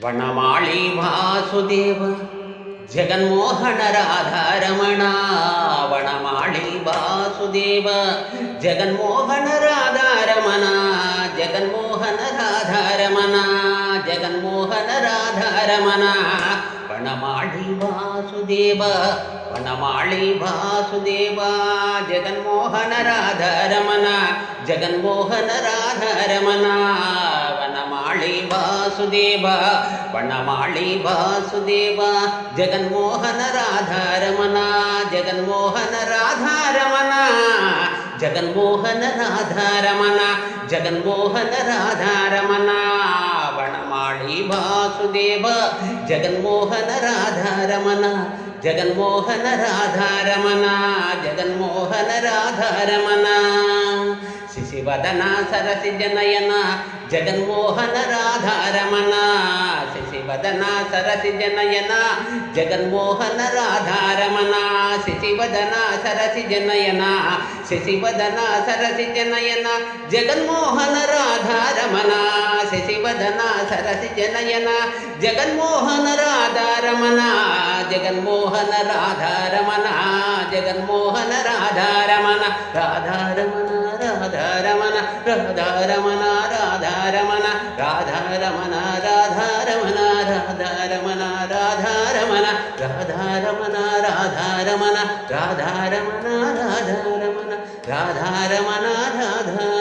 వనమాళి Vasudeva Jaganmohana Radha Ramana. వనమాళి Vasudeva Jaganmohana Radha Ramana. Jaganmohana Radha Ramana. Jaganmohana Radha Ramana. వనమాళి Vasudeva వనమాళి Vasudeva Jaganmohana Radha Ramana. Jaganmohana Radha Ramana. వనమాళి Vasudeva వనమాళి Vasudeva Jaganmohana Radha Ramana. Jaganmohana Radha Ramana. Jaganmohana Radha Ramana. Jaganmohana Radha Ramana. వనమాళి Vasudeva Jaganmohana Radha Ramana. Jaganmohana Radha Ramana. Jaganmohana Radha Ramana. శిశివదన సరసిజనయన Jaganmohana Radha Ramana. శిశివదన సరసిజనయన Jaganmohana Radha Ramana. శిశివదన సరసిజనయన శిశివదన సరసిజనయన Jaganmohana Radha Ramana. శిశివదన సరసిజనయన Jaganmohana Radha Ramana. Jaganmohana Radha Ramana. Jaganmohana Radha Ramana. Radha Ramana Radha Ramana Radha Ramana Radha Ramana Radha Ramana Radha Ramana Radha Ramana Radha Ramana Radha Ramana Radha Ramana Radha Ramana Radha Ramana Radha Ramana Radha Ramana Radha Ramana